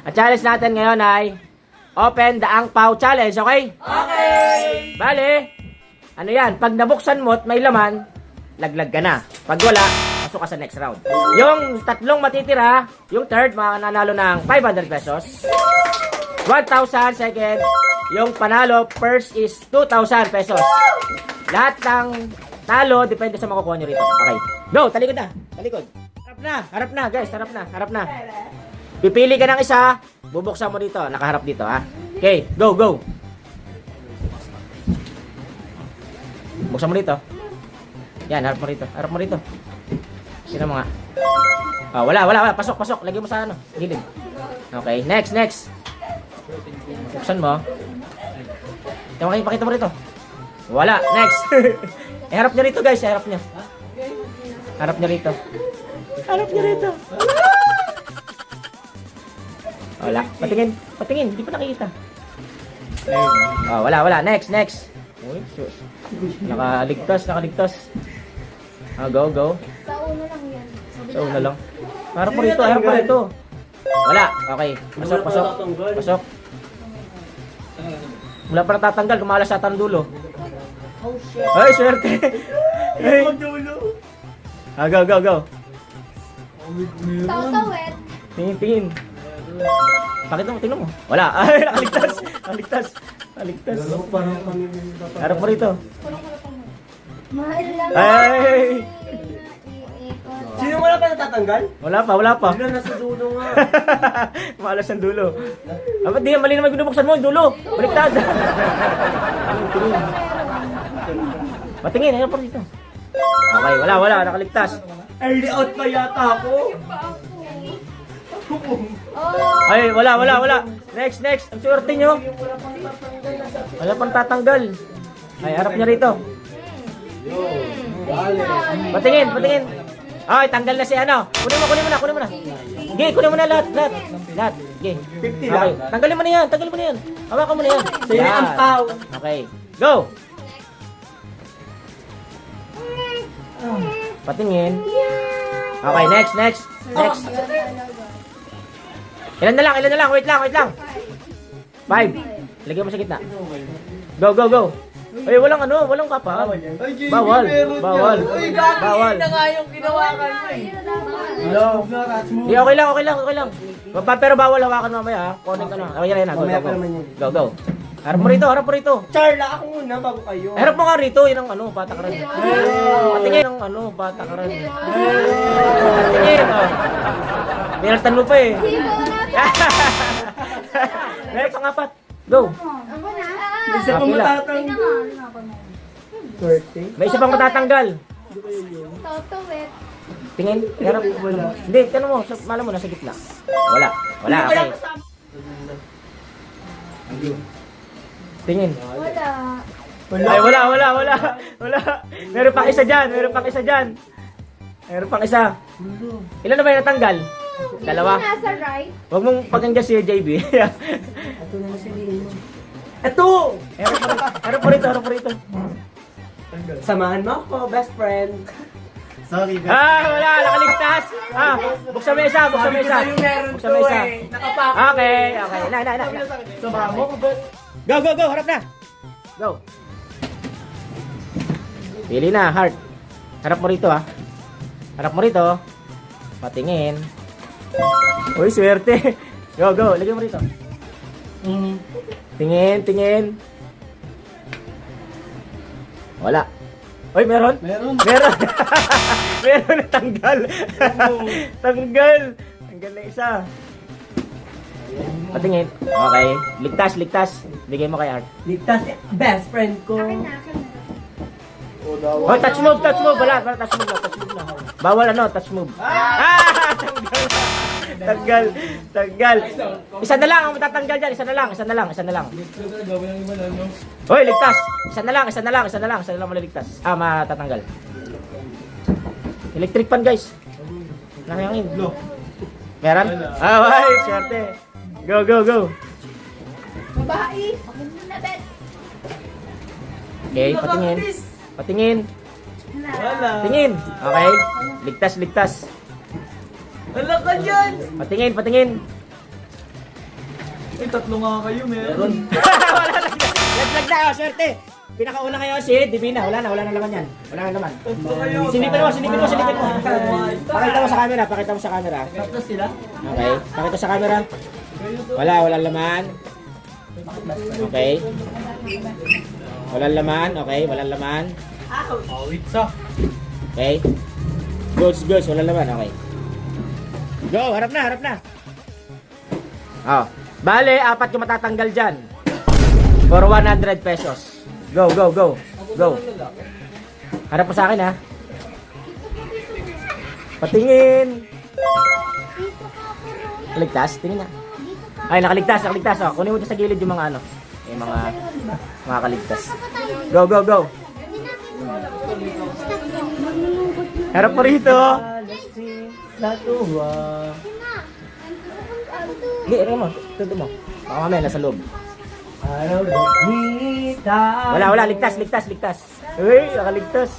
Ang challenge natin ngayon ay Open the Ang Pao Challenge, okay? Okay! Bale, ano yan? Pag nabuksan mo at may laman, laglag ka na. Pag wala, pasok ka sa next round. Yung tatlong matitira, yung third, mananalo ng 500 pesos. 1,000 second. Yung panalo, first is 2,000 pesos. Lahat ng talo, depende sa makukuha nyo rito. Okay. Go, talikod na. Talikod. Harap na guys. Harap na. Pipili ka ng isa, bubuksan mo dito. Nakaharap dito, ha? Okay, go. Buksan mo dito. Yan, harap mo rito. Sino mo nga? Oh, wala. Pasok. Lagyan mo sa ano, gilid. Okay, next. Buksan mo. Pakita mo rito. Wala, next. Harap niya rito, guys. Harap niya rito. Wala. Patingin. Hindi pa nakikita. Oh, wala. Next. Uy, sus. Nakaligtas. Go. Sa uno lang yan. Sa una lang. Harap mo rito. Wala. Okay. Pasok. Wala pa natatanggal. Kumalas sa dulo. Oh shit. Ay, swerte. Ay. Go. Tawet. Tingin. Tingnan mo. Wala. Ay, nakaligtas. Harap mo rito. Mahal lang. Ay! Sino wala pa natatanggal? Wala pa. Wala, nasa dulo nga. Malas ang dulo. Dapat di mali naman binubuksan mo yung dulo. Baliktad. Patingin, harap mo rito. Okay, wala. Nakaligtas. Early out pa yata ako. Oh. Ay, wala. Next. Ang swerte nyo. Wala pang tatanggal. Ay, harap niya rito. Patingin. Ay, tanggal na si ano. Kunin mo na. Sige, kunin mo na lahat. Sige. 50 Okay, lang. tanggalin mo na yan. Hawakan mo na yan. Sa'yo na ang pao. Okay, go. Patingin. Okay, next. Ilan na lang. Wait lang. 5. Lagyan mo sa gitna. Go. Ay, walang kapa. Bawal. Uy, gagi! Bawal. Na nga yung ginawa ka nyo eh. Hello? Di, okay lang. Pero bawal hawakan mamaya, ha? Connect ka na. Okay, yan na. Mamaya pa naman yan. Go. Harap mo rito. Charla, ako muna bago kayo. Harap mo nga rito, yun ang patakaran. Patingin ang patakaran. Patingin, oh. Pinaltan mo pa eh. Meron pang 4. Go. Ako na. Isa pang Kapila. matatanggal. Swerte. May isa pang matatanggal. Tawet. Tingin, harap. Hindi, tanong mo, malam mo, nasa gitna. Wala, okay. Tingin. Wala. Ay, wala. Meron pang isa dyan. Ilan na ba yung natanggal? Dalawa. Nasa right. Huwag mong pagkangga si JB. Ito! Harap mo rito. Samahan mo ako, best friend. Sorry, Wala, nakaligtas. Buksan mo isa. Buksan mo isa. Okay. Na. Samahan mo ako, best. Go, harap na. Go. Pili na, heart. Harap mo rito, ha. Harap mo rito. Patingin. Uy, swerte. Go. Lagyan mo rito. Tingin. Wala. Uy, meron? Meron. Meron na tanggal. Tanggal na isa. Patingin. Okay. Ligtas. Bigay mo kay Art. Ligtas, best friend ko. Akin na. Oh, touch move. Wala, touch move na. Bawal touch move. Tanggal. Isa na lang ang matatanggal dyan. Isa na lang. Hoy, ligtas. Isa na lang maliligtas. Matatanggal. Electric pan, guys. Nakayangin. Meron? Ay, syerte. Go. Babae. Ako na, bet. Okay, patingin. Wala. Tingin. Okay. Ligtas. Wala ka dyan. Patingin. Eh, tatlo nga kayo, meron. Wala na. Laglag na, oh, swerte. Pinakauna kayo si Divina. Wala na laman yan. Wala na laman. Sinipin mo. Pakita mo sa camera. Tatlo sila? Okay, pakita sa camera. Wala laman. Okay. Walang laman. Okay, walang laman. Oh, wait sa. Okay. Goods, walang laman. Okay. Go, harap na. Oh. Bale, 4 yung matatanggal dyan. For 100 pesos. Go. Harap mo sa akin, ha. Patingin. Kaligtas, tingin na. Ay, nakaligtas. Oh, kunin mo dyan sa gilid yung mga ano. Yung mga kaligtas. Go. Harap mo rito. Natuwa. Hindi, mo. Tundo mo. Baka mamaya, nasa loob. Araw kita. Wala. Ligtas. Uy, nakaligtas.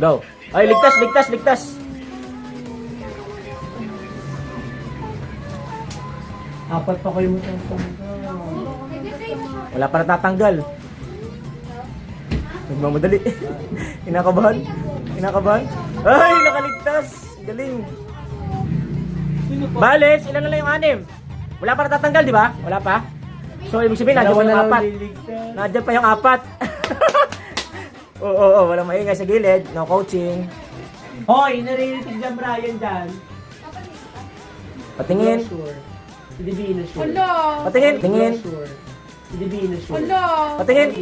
Go. Ay, ligtas. Apat pa kayo matanggal. Wala pa natatanggal. Nagmamadali. Kinakabahan. Ay, nakaligtas. Galing. Bales, ilan na lang yung 6? Wala pa natatanggal, di ba? Wala pa? So, ibig sabihin, nandiyan pa yung 4. Nandiyan pa yung 4. Oo, walang maingay sa gilid. No coaching. Hoy, naririnig dyan Brian dyan. Patingin. Sure. Si Divina sure. Hello. Patingin. Sure. Si Divina sure. Hello. Patingin.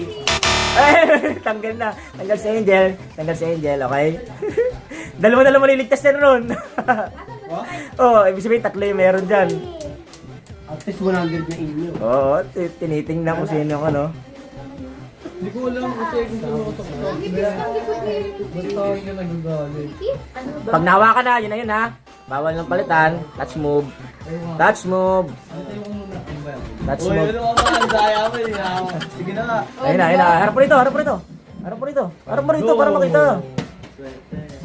Ay, tanggal na. Tanggal si Angel, okay? Dalawa maliligtas na ron. Ibig sabihin, 3 yung meron dyan. At least 100 na inyo. Oo, tinitingnan ko sino yung ano. Hindi ko alam kasi kung sino ako takot. Basta ka nagagalit. Pag nahawakan na, yun na yun ha. Bawal ng palitan. Touch move. Uy, ano ka ba? Ang daya mo eh. Sige na nga. Ayun na. Harap mo rito para makita.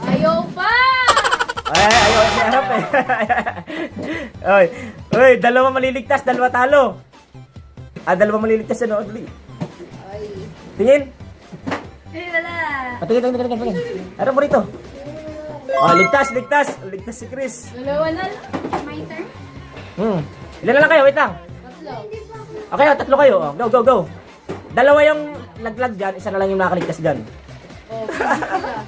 Ayaw pa. Ay, ayaw si harap eh. Oy, 2 maliligtas, 2 talo. 2 maliligtas ano, dali. Tingin. Wala. Patingin. Harap mo rito. Oh, ligtas si Chris. Dalawa na lang. My turn. Ilan na lang kayo, wait lang. Tatlo. Okay, 3 kayo. Oh, go. 2 yung laglag dyan, 1 na lang yung nakaligtas dyan. Oh, pili sila.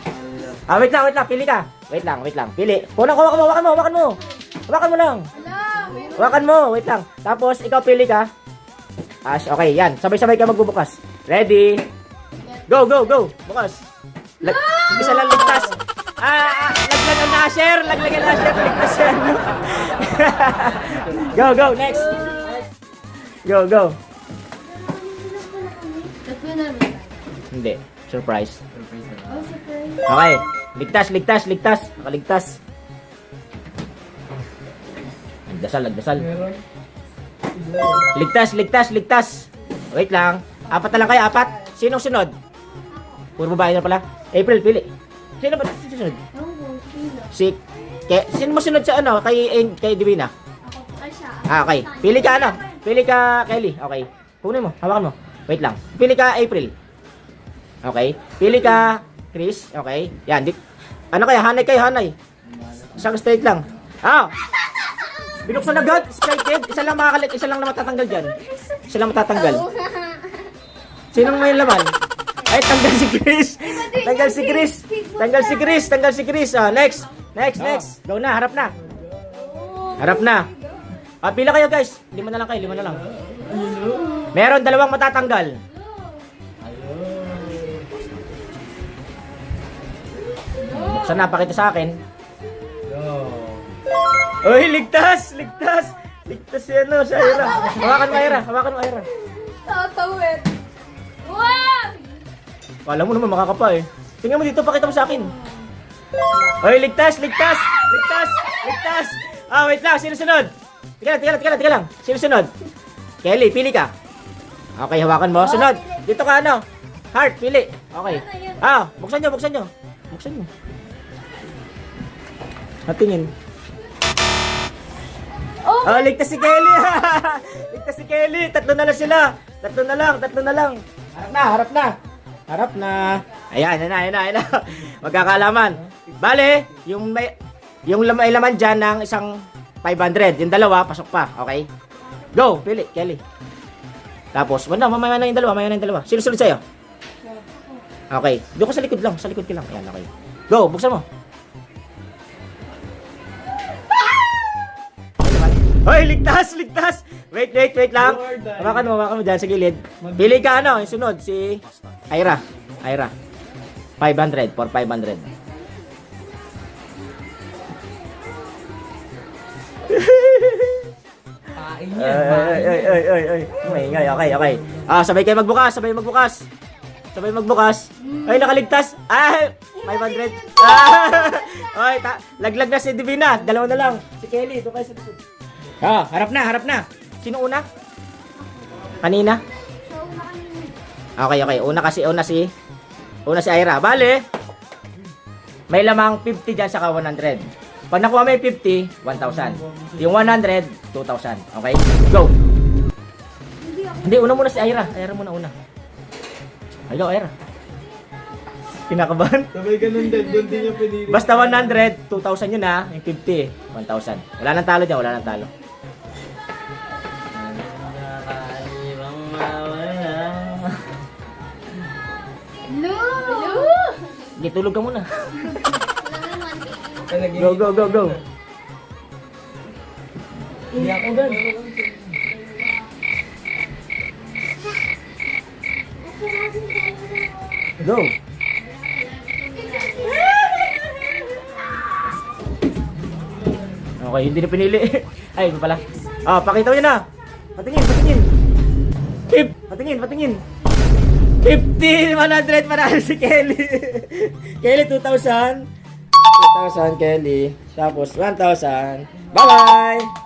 Wait lang, pili ka. Wait lang, pili. Hawakan mo. Hawakan mo lang. Hello. Hawakan mo, wait lang. Tapos, ikaw pili ka. Okay, yan. Sabay-sabay ka magbubukas. Ready? Go. Bukas. Isa lang ligtas. Laglag ang nasher. Ligtas yan. Go, next. Go. Tatlo na rin. Hindi, surprise. Oh, surprise. Okay, ligtas. Nakaligtas. Nagdasal. Ligtas. Wait lang. 4 na lang kayo, 4. Sinong sunod? Puro babae na pala. April, pili. Sino ba sunod? Sino mo sunod sa ano? Kay Divina? Okay. Pili ka Kelly. Okay. Kunin mo, hawakan mo. Wait lang. Pili ka April. Okay. Pili ka Chris. Okay. Yan. Ano kaya? Hanay. Isang straight lang. Binuksan agad. Straighted. Isa lang na matatanggal dyan. Isa lang matatanggal. Sinong may laman? Ay, tanggal si Chris. Next. Go na, harap na. Pila kayo guys. 5 na lang kayo, 5 na lang. Meron 2 matatanggal. Buksan na, pakita sa akin. Uy, ligtas. Si Ira. Hawakan mo, Ira. Tatawid. Wow! Alam mo naman, makakapa eh. Tingnan mo dito, pakita mo sa akin. Uy, ligtas. Wait lang, sino sunod? Tika lang. Sino sunod? Kelly, pili ka. Okay, hawakan mo. Sunod. Dito ka Heart, pili. Okay. Buksan nyo. Patingin. Oh, Oh, ligtas si Kelly. Ligtas si Kelly. Tatlo na lang sila. Tatlo na lang. Harap na. Ayan na. Magkakalaman. Bale, yung may laman dyan ng isang 500. Yung dalawa, pasok pa. Okay? Go, pili, Kelly. Tapos, mamaya na yung dalawa. Sino sunod sa'yo? Okay. Doon ka sa likod lang. Ayan, okay. Go, buksan mo. Hoy, ligtas! Wait lang. Hawakan mo dyan sa gilid. Pili ka yung sunod, si Ira. 500, for 500. Pain yan. Maingay, okay. Sabay kayo magbukas. Ay, nakaligtas. 500. Ay, laglag na si Divina. Dalawa na lang. Si Kelly, doon kayo sa likod. Harap na. Sino una? Kanina? Okay. Una si Ira. Bale, may lamang 50 dyan saka 100. Pag nakuha mo yung 50, 1,000. Yung 100, 2,000. Okay? Go! Hindi, una muna si Ira. Ira muna una. Ayaw, Ira. Kinakabahan? Sabay ganun din, doon din yung pinili. Basta 100, 2,000 yun ha. Yung 50, 1,000. Wala nang talo dyan, wala nang talo. Lu! Hindi, tulog ka muna. Talagang Go. Hindi ako gan. Go. Okay, hindi na pinili. Ay, ito pala. Pakita mo yun na. Patingin. Patingin. 50, 100 para si Kelly. Kelly, 2,000. 2,000, Kelly. Tapos, 1,000. Bye-bye!